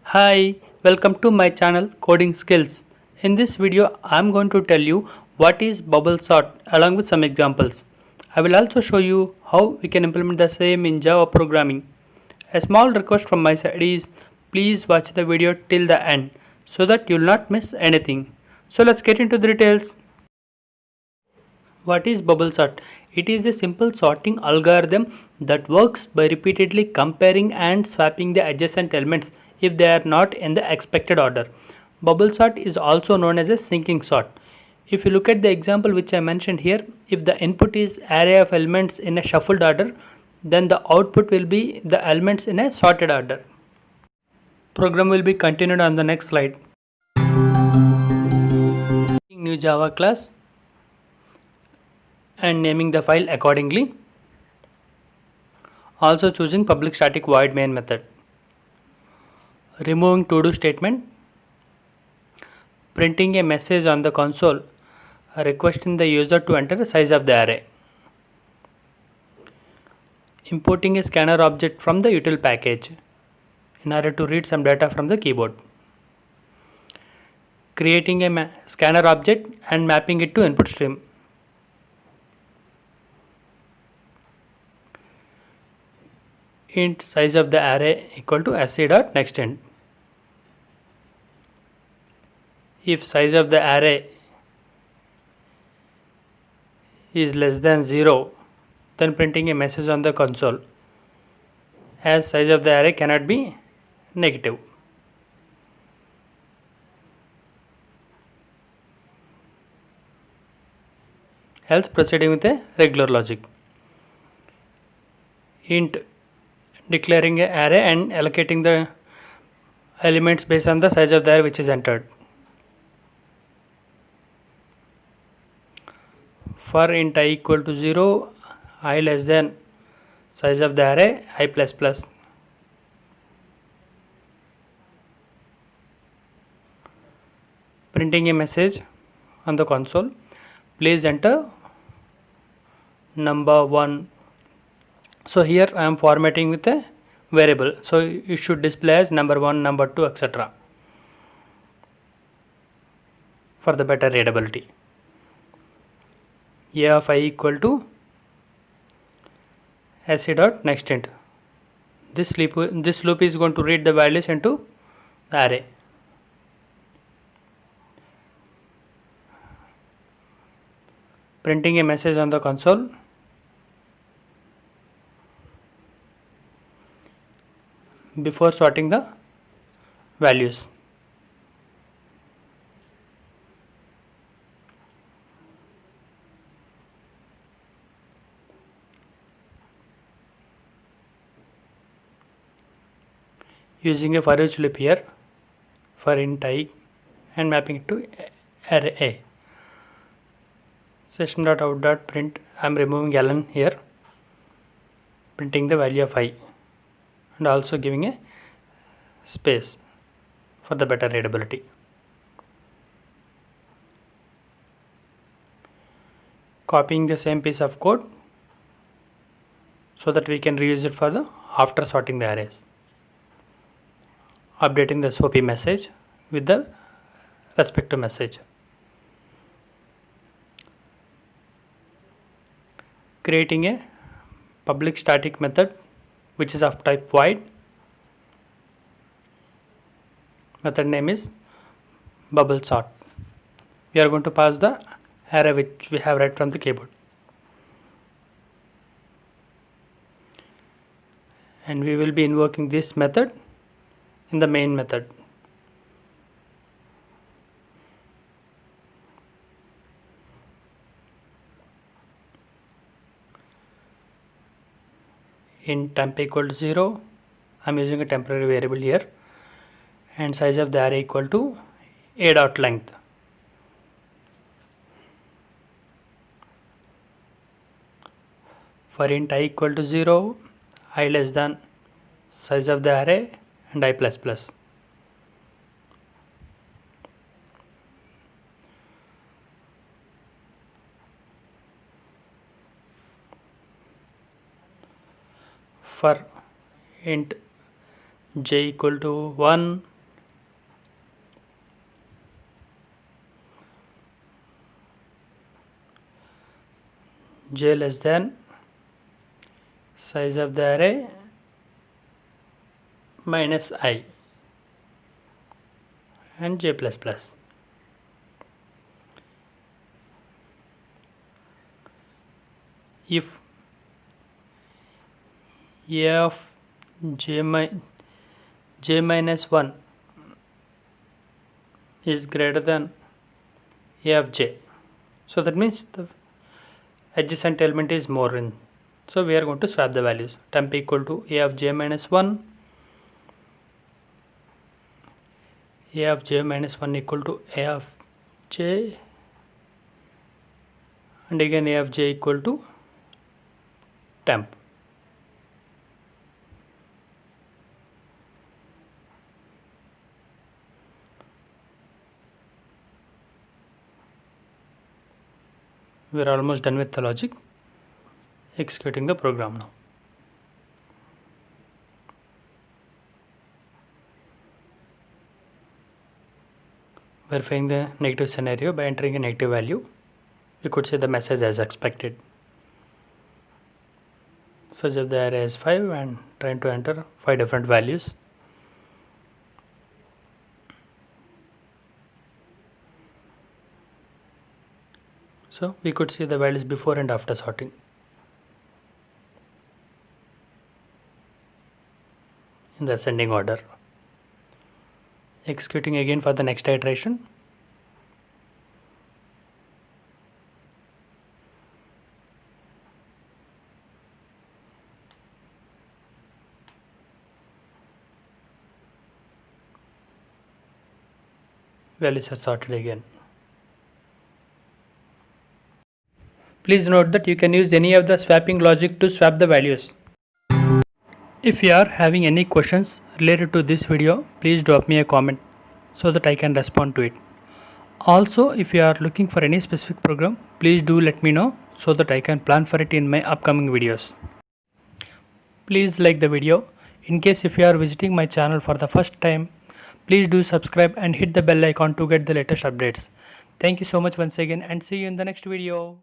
Hi, welcome to my channel Coding Skills. In this video, I am going to tell you what is bubble sort along with some examples. I will also show you how we can implement the same in Java programming. A small request from my side is please watch the video till the end so that you will not miss anything. So let's get into the details. What is bubble sort? It is a simple sorting algorithm that works by repeatedly comparing and swapping the adjacent elements if they are not in the expected order. Bubble sort is also known as a sinking sort. If you look at the example which I mentioned here, if the input is array of elements in a shuffled order, then the output will be the elements in a sorted order. Program will be continued on the next slide. New Java class and naming the file accordingly. Also choosing public static void main method. Removing to do statement. Printing a message on the console requesting the user to enter the size of the array. Importing a scanner object from the util package in order to read some data from the keyboard. Creating a scanner object and mapping it to input stream. Int size of the array equal to sc.nextInt. If size of the array is less than 0, then printing a message on the console as size of the array cannot be negative. Else proceeding with a regular logic. Int declaring an array and allocating the elements based on the size of the array which is entered. For int I equal to 0, I less than size of the array I plus plus. Printing a message on the console, please enter number 1. So here I am formatting with a variable, so it should display as number 1, number 2, etc. for the better readability. A of I equal to sc.nextInt. This loop is going to read the values into the array. Printing a message on the console. Before sorting the values. Using a for each loop here for int I and mapping it to array A. System.out.print, I am removing ln here, printing the value of I and also giving a space for the better readability. Copying the same piece of code so that we can reuse it for the after sorting the arrays. Updating the SOP message with the respective message. Creating a public static method which is of type void. Method name is bubble sort. We are going to pass the array which we have read from the keyboard. And we will be invoking this method in the main method. Int temp equal to 0, I am using a temporary variable here, and size of the array equal to a dot length. For int I equal to 0, I less than size of the array and I plus plus. For int j equal to 1, j less than size of the array minus I and j plus plus. If a of j minus 1 is greater than a of j, so that means the adjacent element is more in, so we are going to swap the values. Temp equal to a of j minus 1, a of j minus 1 equal to a of j, and again a of j equal to temp. We are almost done with the logic. Executing the program now. Verifying the negative scenario by entering a negative value. We could see the message as expected. Such if the array is 5 and trying to enter 5 different values. So we could see the values before and after sorting. In the ascending order. Executing again for the next iteration. Values are sorted again. Please note that you can use any of the swapping logic to swap the values. If you are having any questions related to this video, please drop me a comment so that I can respond to it. Also, if you are looking for any specific program, please do let me know so that I can plan for it in my upcoming videos. Please like the video. In case if you are visiting my channel for the first time, please do subscribe and hit the bell icon to get the latest updates. Thank you so much once again and see you in the next video.